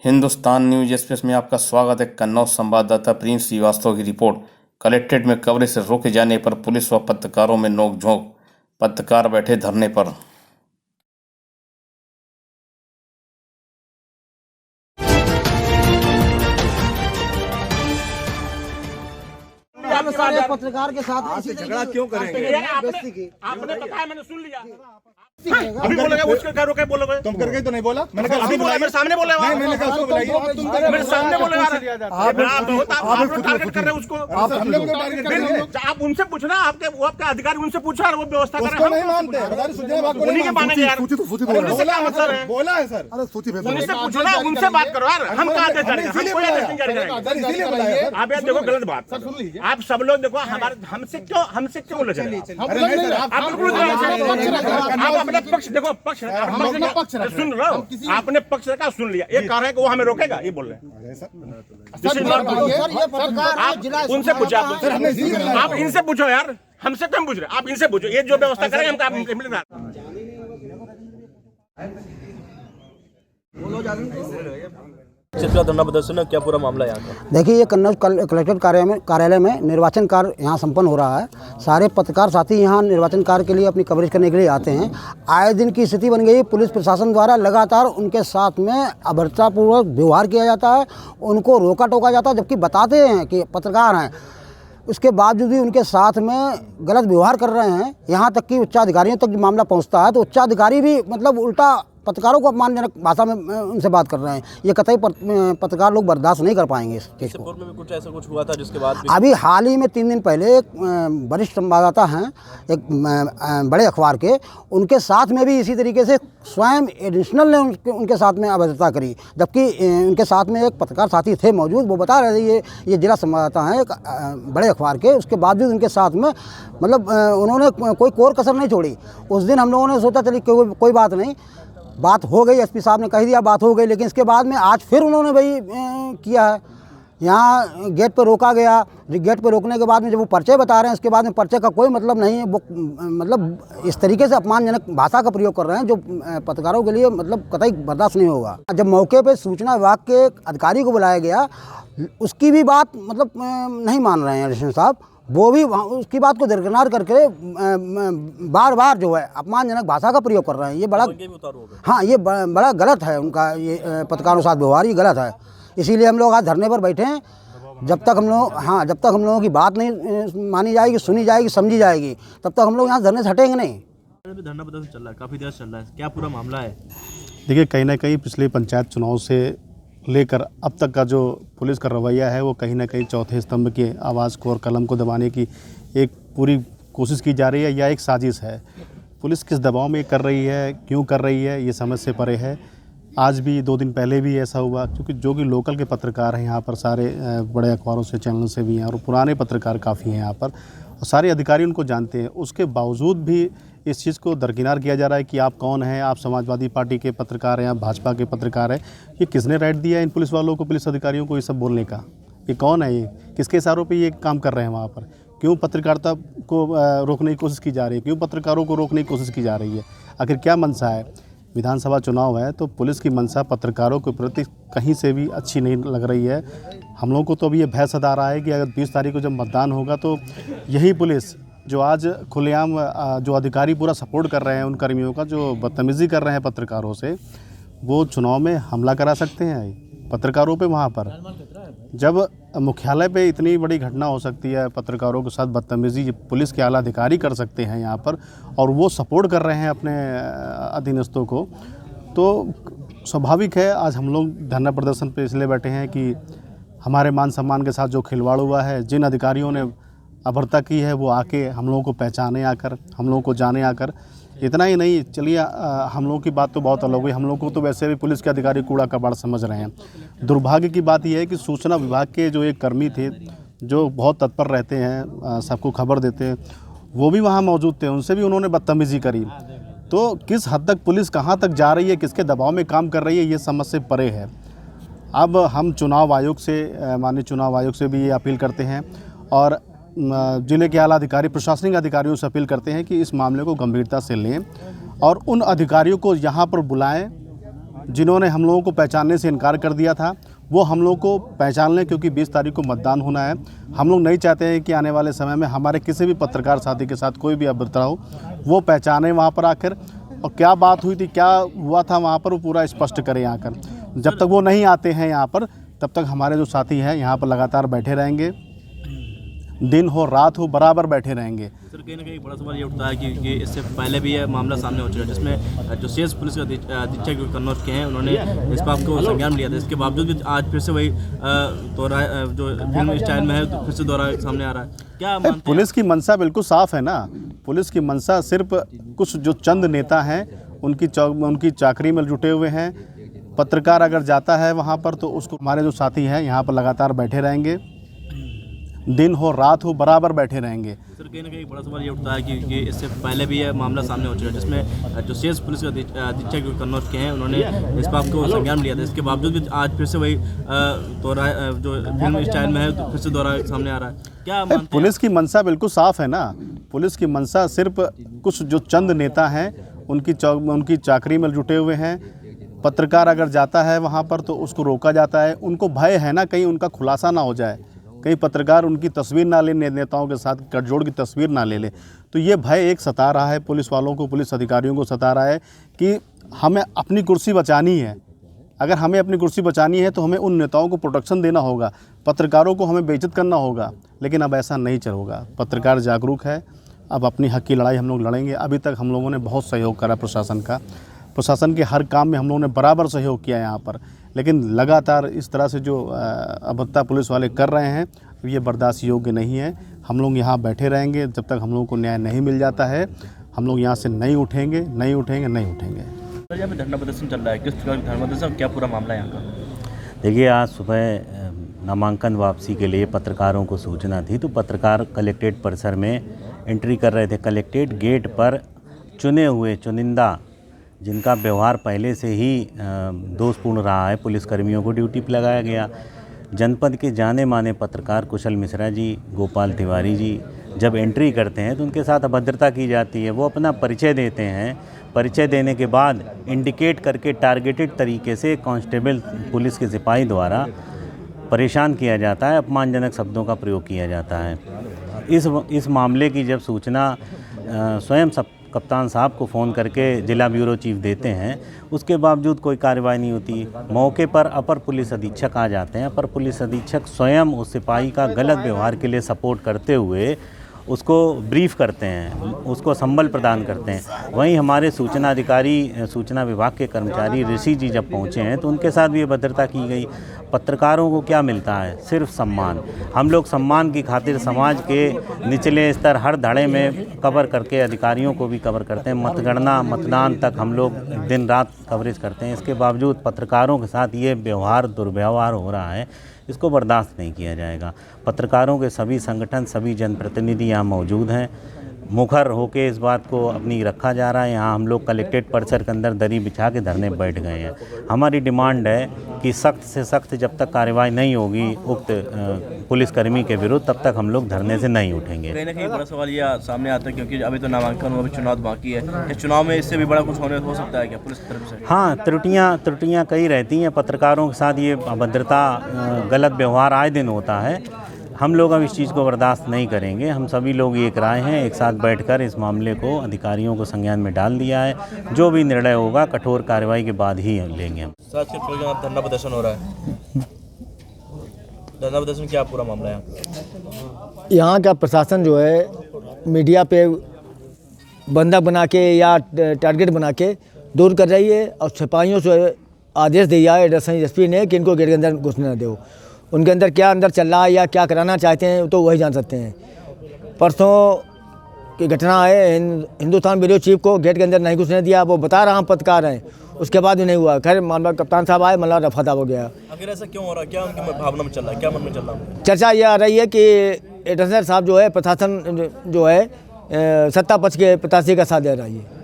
Hindustan news express में आपका स्वागत है। कन्नौज संवाददाता प्रिंस श्रीवास्तव की रिपोर्ट। कलेक्ट्रेट में कवरेज से रोके जाने पर पुलिस व पत्रकारों में नोकझोंक, पत्रकार बैठे धरने पर। पत्रकार के साथ झगड़ा क्यों करेंगे? आपने बताया, मैंने सुन लिया। अभी बोलेगा उसके क्या रोके बोलोगे? तुम करके तो नहीं बोला। मैंने कहा अभी बोला, मेरे सामने बोले। नहीं, मैंने कहा उसको बुलाइए। मेरे सामने बोले। आप टारगेट कर रहे हैं उसको। हम लोग तो टारगेट कर रहे हैं। आप उनसे पूछना, वो आपके अधिकारी उनसे पूछा, वो व्यवस्था कर उसको नहीं मानते। हमारी सुझाव बात को उन्हीं के मानेंगे यार। बोला है सर। अरे सूची भेजो। उनसे पूछो ना, उनसे बात करो यार। हम कहाँ आदेश जारी करेंगे? कोई आदेश नहीं जारी करेंगे। इसीलिए बुलाया। आप यार देखो, गलत बात। आप सब लोग देखो, हमारे हमसे क्यों उलझ रहे हैं? आप बिल्कुल आप अपने पक्ष देखो, सुन रहा हूँ। आपने पक्ष रखा, सुन लिया। ये कह रहे हैं कि वो हमें रोकेगा, ये बोल रहे हैं। आप उनसे पूछो, आप इनसे पूछो यार। हमसे क्यों पूछ रहे? आप इनसे पूछो, ये जो व्यवस्था करेंगे हम काम मिलेगा। चित्रा धरना प्रदर्शन है, क्या पूरा मामला है यहाँ का? देखिए, ये कन्नौज कलेक्टर कार्यालय में निर्वाचन कार्य यहाँ संपन्न हो रहा है। सारे पत्रकार साथी यहाँ निर्वाचन कार्य के लिए अपनी कवरेज करने के लिए आते हैं। आए दिन की स्थिति बन गई। पुलिस प्रशासन द्वारा लगातार उनके साथ में अभद्रतापूर्वक व्यवहार किया जाता है, उनको रोका टोका जाता है, जबकि बताते हैं कि पत्रकार हैं। उसके बावजूद भी उनके साथ में गलत व्यवहार कर रहे हैं। यहाँ तक कि उच्चाधिकारियों तक मामला पहुँचता है तो उच्चाधिकारी भी मतलब उल्टा पत्रकारों को अपमानजनक भाषा में उनसे बात कर रहे हैं। ये कतई पत्रकार लोग बर्दाश्त नहीं कर पाएंगे इस चीज़ को। में भी कुछ ऐसा कुछ हुआ था जिसके बाद अभी हाल ही में 3 दिन पहले एक वरिष्ठ संवाददाता हैं एक बड़े अखबार के, उनके साथ में भी इसी तरीके से स्वयं एडिशनल ने उनके साथ में अभद्रता करी, जबकि उनके साथ में एक पत्रकार साथी थे मौजूद। वो बता रहे थे ये जिला संवाददाता हैं एक बड़े अखबार के। उसके बावजूद उनके साथ में मतलब उन्होंने कोई कोर कसर नहीं छोड़ी। उस दिन हम लोगों ने सोचा चलिए कोई बात नहीं, बात हो गई, एसपी साहब ने कह दिया बात हो गई। लेकिन इसके बाद में आज फिर उन्होंने भाई किया है। यहाँ गेट पर रोका गया। गेट पर रोकने के बाद में जब वो पर्चे बता रहे हैं, उसके बाद में पर्चे का कोई मतलब नहीं है। वो मतलब इस तरीके से अपमानजनक भाषा का प्रयोग कर रहे हैं जो पत्रकारों के लिए मतलब कतई बर्दाश्त नहीं होगा। जब मौके पर सूचना विभाग के अधिकारी को बुलाया गया, उसकी भी बात मतलब नहीं मान रहे हैं एडिशनल साहब। वो भी उसकी बात को दरकिनार करके बार बार जो है अपमानजनक भाषा का प्रयोग कर रहे हैं। ये बड़ा हाँ, ये बड़ा गलत है उनका। ये पत्रकारों के साथ व्यवहार ये गलत है। इसीलिए हम लोग आज धरने पर बैठे हैं। जब तक हम लोगों की बात नहीं मानी जाएगी, सुनी जाएगी, समझी जाएगी, तब तक हम लोग यहाँ धरने से हटेंगे नहीं। धरना प्रदर्शन चल रहा है, काफ़ी देर चल रहा है, क्या पूरा मामला है? देखिए, कहीं ना कहीं पिछले पंचायत चुनाव से लेकर अब तक का जो पुलिस का रवैया है वो कहीं ना कहीं चौथे स्तंभ की आवाज़ को और कलम को दबाने की एक पूरी कोशिश की जा रही है या एक साजिश है। पुलिस किस दबाव में कर रही है, क्यों कर रही है, ये समझ से परे है। आज भी 2 दिन पहले भी ऐसा हुआ, क्योंकि जो कि लोकल के पत्रकार हैं यहाँ पर, सारे बड़े अखबारों से, चैनल से भी हैं और पुराने पत्रकार काफ़ी हैं यहाँ पर, और सारे अधिकारी उनको जानते हैं। उसके बावजूद भी इस चीज़ को दरकिनार किया जा रहा है कि आप कौन हैं, आप समाजवादी पार्टी के पत्रकार हैं, आप भाजपा के पत्रकार हैं। ये किसने राइट दिया है इन पुलिस वालों को, पुलिस अधिकारियों को ये सब बोलने का? ये कौन है? ये किसके इशारों पे ये काम कर रहे हैं वहाँ पर? क्यों पत्रकारिता को रोकने की कोशिश की जा रही है? क्यों पत्रकारों को रोकने की कोशिश की जा रही है? आखिर क्या मंशा है? विधानसभा चुनाव है तो पुलिस की मंशा पत्रकारों के प्रति कहीं से भी अच्छी नहीं लग रही है। हम लोगों को तो अभी ये भय सता रहा है कि अगर 20 तारीख को जब मतदान होगा तो यही पुलिस जो आज खुलेआम जो अधिकारी पूरा सपोर्ट कर रहे हैं उन कर्मियों का, जो बदतमीज़ी कर रहे हैं पत्रकारों से, वो चुनाव में हमला करा सकते हैं पत्रकारों पे। वहाँ पर जब मुख्यालय पे इतनी बड़ी घटना हो सकती है, पत्रकारों के साथ बदतमीज़ी पुलिस के आला अधिकारी कर सकते हैं यहाँ पर, और वो सपोर्ट कर रहे हैं अपने अधीनस्थों को, तो स्वाभाविक है आज हम लोग धरना प्रदर्शन पे इसलिए बैठे हैं कि हमारे मान सम्मान के साथ जो खिलवाड़ हुआ है, जिन अधिकारियों ने अभद्रता की है, वो आके हम लोगों को पहचाने आकर, हम लोगों को जाने आकर। इतना ही नहीं, चलिए हम लोगों की बात तो बहुत अलग हुई। हम लोग को तो वैसे भी पुलिस के अधिकारी कूड़ा कबाड़ समझ रहे हैं। दुर्भाग्य की बात यह है कि सूचना विभाग के जो एक कर्मी थे, जो बहुत तत्पर रहते हैं, सबको खबर देते हैं, वो भी वहाँ मौजूद थे। उनसे भी उन्होंने बदतमीज़ी करी। तो किस हद तक पुलिस कहाँ तक जा रही है, किसके दबाव में काम कर रही है, ये समझ से परे है। अब हम चुनाव आयोग से, माननीय चुनाव आयोग से भी ये अपील करते हैं और जिले के आला अधिकारी, प्रशासनिक अधिकारियों से अपील करते हैं कि इस मामले को गंभीरता से लें और उन अधिकारियों को यहाँ पर बुलाएं जिन्होंने हम लोगों को पहचानने से इनकार कर दिया था वो हम लोग को पहचान लें, क्योंकि 20 तारीख को मतदान होना है। हम लोग नहीं चाहते हैं कि आने वाले समय में हमारे किसी भी पत्रकार साथी के साथ कोई भी अभद्रता हो, वो पहचाने वहाँ पर आकर, और क्या बात हुई थी, क्या हुआ था वहाँ पर, वो पूरा स्पष्ट करें आकर। जब तक वो नहीं आते हैं यहाँ पर, तब तक हमारे जो साथी हैं यहाँ पर लगातार बैठे रहेंगे, दिन हो रात हो बराबर बैठे रहेंगे। सर कहीं ना कहीं बड़ा सवाल ये उठता है कि इससे पहले भी यह मामला सामने हो चुका है, जिसमें जो शेष पुलिस अधीक्षक जो कन्नौज के हैं उन्होंने इस बात को संज्ञान लिया था। इसके बावजूद भी आज फिर से वही दोहरा जो फिल्म स्टाइल में है तो फिर से दोहरा सामने आ रहा है। क्या मानते हैं? पुलिस की मंशा बिल्कुल साफ है ना। पुलिस की मंशा सिर्फ कुछ जो चंद नेता हैं उनकी चाकरी में जुटे हुए हैं। पत्रकार अगर जाता है वहाँ पर तो उसको, हमारे जो साथी हैं यहाँ पर लगातार बैठे रहेंगे, दिन हो रात हो बराबर बैठे रहेंगे। सर कहीं ना कहीं बड़ा सवाल ये उठता है कि इससे पहले भी यह मामला सामने हो चुका है, जिसमें जो शेष पुलिस अधीक्षक जो कन्नौज के हैं उन्होंने इस बात को संज्ञान लिया था। इसके बावजूद भी आज फिर से वही दोहरा जो फिल्म स्टाइल में है तो फिर से दोहरा सामने आ रहा है। क्या मानते हैं? पुलिस की मंशा बिल्कुल साफ है ना। पुलिस की मंशा सिर्फ कुछ जो चंद नेता हैं उनकी चाकरी में जुटे हुए हैं। पत्रकार अगर जाता है वहाँ पर तो उसको रोका जाता है। उनको भय है ना कहीं उनका खुलासा ना हो जाए, कहीं पत्रकार उनकी तस्वीर ना ले, नेताओं के साथ गठजोड़ की तस्वीर ना ले ले। तो ये भय एक सता रहा है पुलिस वालों को, पुलिस अधिकारियों को सता रहा है कि हमें अपनी कुर्सी बचानी है। अगर हमें अपनी कुर्सी बचानी है तो हमें उन नेताओं को प्रोटेक्शन देना होगा, पत्रकारों को हमें बेइज्जत करना होगा। लेकिन अब ऐसा नहीं चलेगा। पत्रकार जागरूक है, अब अपनी हक की लड़ाई हम लोग लड़ेंगे। अभी तक हम लोगों ने बहुत सहयोग करा प्रशासन के हर काम में हम लोगों ने बराबर सहयोग किया यहाँ पर। लेकिन लगातार इस तरह से जो अभद्रता पुलिस वाले कर रहे हैं ये बर्दाश्त योग्य नहीं है। हम लोग यहाँ बैठे रहेंगे जब तक हम लोगों को न्याय नहीं मिल जाता है। हम लोग यहाँ से नहीं उठेंगे। सर यहाँ पे धरना प्रदर्शन चल रहा है, किस प्रकार का धरना प्रदर्शन, क्या पूरा मामला है यहाँ का? देखिए, आज सुबह नामांकन वापसी के लिए पत्रकारों को सूचना थी तो पत्रकार कलेक्ट्रेट परिसर में एंट्री कर रहे थे। कलेक्ट्रेट गेट पर चुनिंदा जिनका व्यवहार पहले से ही दोषपूर्ण रहा है, पुलिसकर्मियों को ड्यूटी पर लगाया गया। जनपद के जाने माने पत्रकार कुशल मिश्रा जी, गोपाल तिवारी जी जब एंट्री करते हैं तो उनके साथ अभद्रता की जाती है। वो अपना परिचय देते हैं, परिचय देने के बाद इंडिकेट करके टारगेटेड तरीके से कांस्टेबल पुलिस के सिपाही द्वारा परेशान किया जाता है, अपमानजनक शब्दों का प्रयोग किया जाता है। इस मामले की जब सूचना स्वयं कप्तान साहब को फ़ोन करके जिला ब्यूरो चीफ देते हैं, उसके बावजूद कोई कार्रवाई नहीं होती। मौके पर अपर पुलिस अधीक्षक आ जाते हैं। अपर पुलिस अधीक्षक स्वयं उस सिपाही का गलत व्यवहार के लिए सपोर्ट करते हुए उसको ब्रीफ करते हैं, उसको संबल प्रदान करते हैं। वहीं हमारे सूचना अधिकारी, सूचना विभाग के कर्मचारी ऋषि जी जब पहुंचे हैं तो उनके साथ भी अभद्रता की गई। पत्रकारों को क्या मिलता है? सिर्फ सम्मान। हम लोग सम्मान की खातिर समाज के निचले स्तर हर धड़े में कवर करके अधिकारियों को भी कवर करते हैं। मतगणना, मतदान तक हम लोग दिन रात कवरेज करते हैं। इसके बावजूद पत्रकारों के साथ ये व्यवहार, दुर्व्यवहार हो रहा है, इसको बर्दाश्त नहीं किया जाएगा। पत्रकारों के सभी संगठन, सभी जनप्रतिनिधि यहाँ मौजूद हैं। मुखर होके इस बात को अपनी रखा जा रहा है। यहाँ हम लोग कलेक्ट्रेट परिसर के अंदर दरी बिछा के धरने बैठ गए हैं। हमारी डिमांड है कि सख्त से सख्त जब तक कार्रवाई नहीं होगी उक्त पुलिसकर्मी के विरुद्ध, तब तक हम लोग धरने से नहीं उठेंगे। कहीं ना कहीं बड़ा सवाल ये सामने आता है क्योंकि अभी तो नामांकन हुआ, अभी चुनाव बाकी है। इस चुनाव में इससे भी बड़ा कुछ हो सकता है क्या पुलिस की तरफ से? हाँ, त्रुटियाँ कई रहती हैं। पत्रकारों के साथ ये अभद्रता, गलत व्यवहार आए दिन होता है। हम लोग अब इस चीज़ को बर्दाश्त नहीं करेंगे। हम सभी लोग एक राय हैं, एक साथ बैठकर इस मामले को अधिकारियों को संज्ञान में डाल दिया है। जो भी निर्णय होगा कठोर कार्रवाई के बाद ही लेंगे हम। सर किस प्रकार धरना प्रदर्शन हो रहा है? धरना प्रदर्शन क्या पूरा मामला है? यहाँ का प्रशासन जो है मीडिया पे बंदा बना के या टारगेट बना के दूर कर रही है और सिपाहियों से आदेश दिया है एसपी ने कि इनको गेट के अंदर घुसने न दो। उनके अंदर क्या अंदर चल रहा है या क्या कराना चाहते हैं तो वही जान सकते हैं। परसों की घटना है, हिंदुस्तान ब्यूरो चीफ को गेट के अंदर नहीं घुसने दिया, वो बता रहा हम पत्रकार हैं, उसके बाद भी नहीं हुआ। खैर मामला कप्तान साहब आए, मतलब रफा दफा हो गया। आखिर ऐसा क्यों हो रहा है? क्या उनकी भावना में चल रहा है? क्या मन में चल रहा है? चर्चा ये आ रही है कि एडिशनल साहब जो है प्रशासन जो है सत्ता पक्ष के प्रत्याशी का साथ दे रही है।